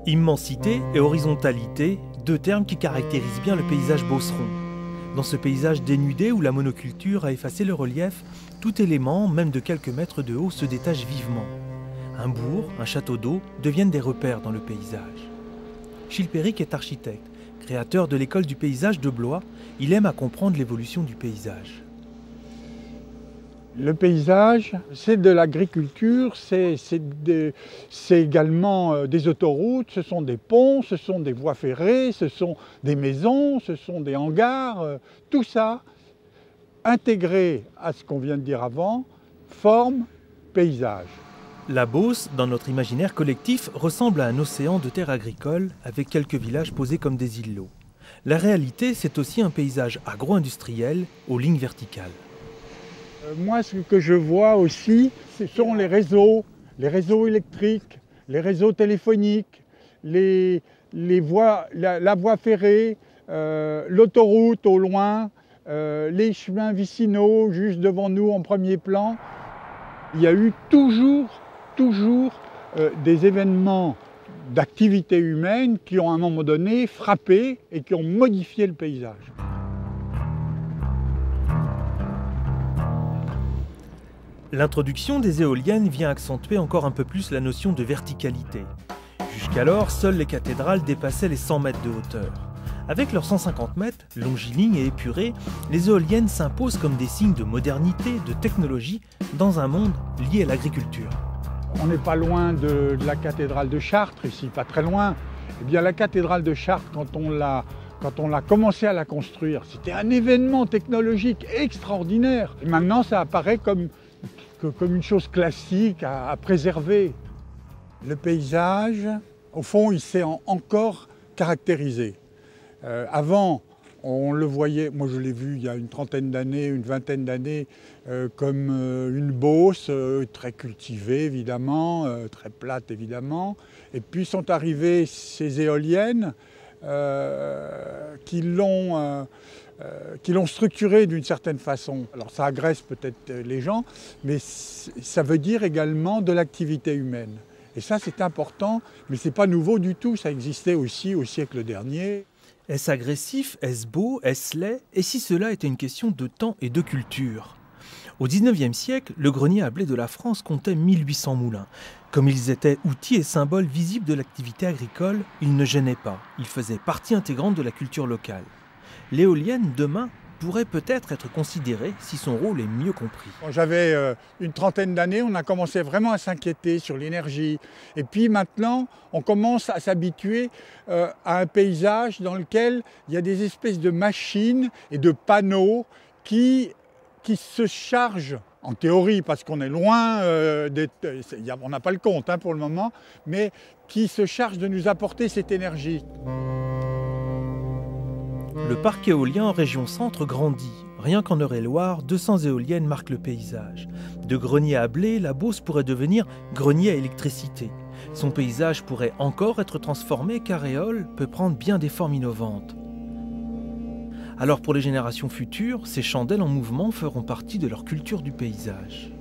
Immensité et horizontalité, deux termes qui caractérisent bien le paysage beauceron. Dans ce paysage dénudé où la monoculture a effacé le relief, tout élément, même de quelques mètres de haut, se détache vivement. Un bourg, un château d'eau deviennent des repères dans le paysage. Chilpéric est architecte, créateur de l'école du paysage de Blois. Il aime à comprendre l'évolution du paysage. Le paysage, c'est de l'agriculture, c'est également des autoroutes, ce sont des ponts, ce sont des voies ferrées, ce sont des maisons, ce sont des hangars. Tout ça, intégré à ce qu'on vient de dire avant, forme paysage. La Beauce, dans notre imaginaire collectif, ressemble à un océan de terres agricoles avec quelques villages posés comme des îlots. La réalité, c'est aussi un paysage agro-industriel aux lignes verticales. Moi, ce que je vois aussi, ce sont les réseaux électriques, les réseaux téléphoniques, la voie ferrée, l'autoroute au loin, les chemins vicinaux juste devant nous en premier plan. Il y a eu toujours des événements d'activité humaine qui ont à un moment donné frappé et qui ont modifié le paysage. L'introduction des éoliennes vient accentuer encore un peu plus la notion de verticalité. Jusqu'alors, seules les cathédrales dépassaient les 100 mètres de hauteur. Avec leurs 150 mètres, longilignes et épurées, les éoliennes s'imposent comme des signes de modernité, de technologie, dans un monde lié à l'agriculture. On n'est pas loin de la cathédrale de Chartres, ici, pas très loin. Eh bien, la cathédrale de Chartres, quand on a commencé à la construire, c'était un événement technologique extraordinaire. Et maintenant, ça apparaît comme une chose classique à préserver. Le paysage, au fond, il s'est encore caractérisé. Avant, on le voyait, moi je l'ai vu il y a une trentaine d'années, une vingtaine d'années, comme une Beauce très cultivée évidemment, très plate évidemment. Et puis sont arrivées ces éoliennes qui l'ont structuré d'une certaine façon. Alors ça agresse peut-être les gens, mais ça veut dire également de l'activité humaine. Et ça c'est important, mais c'est pas nouveau du tout, ça existait aussi au siècle dernier. Est-ce agressif, est-ce beau, est-ce laid? Et si cela était une question de temps et de culture? Au XIXe siècle, le grenier à blé de la France comptait 1800 moulins. Comme ils étaient outils et symboles visibles de l'activité agricole, ils ne gênaient pas. Ils faisaient partie intégrante de la culture locale. L'éolienne, demain, pourrait peut-être être considérée si son rôle est mieux compris. Quand j'avais une trentaine d'années, on a commencé vraiment à s'inquiéter sur l'énergie. Et puis maintenant, on commence à s'habituer à un paysage dans lequel il y a des espèces de machines et de panneaux qui se chargent, en théorie, parce qu'on est loin, on n'a pas le compte pour le moment, mais qui se chargent de nous apporter cette énergie. Le parc éolien en région centre grandit. Rien qu'en Eure-et-Loire, 200 éoliennes marquent le paysage. De grenier à blé, la Beauce pourrait devenir grenier à électricité. Son paysage pourrait encore être transformé car Éole peut prendre bien des formes innovantes. Alors pour les générations futures, ces chandelles en mouvement feront partie de leur culture du paysage.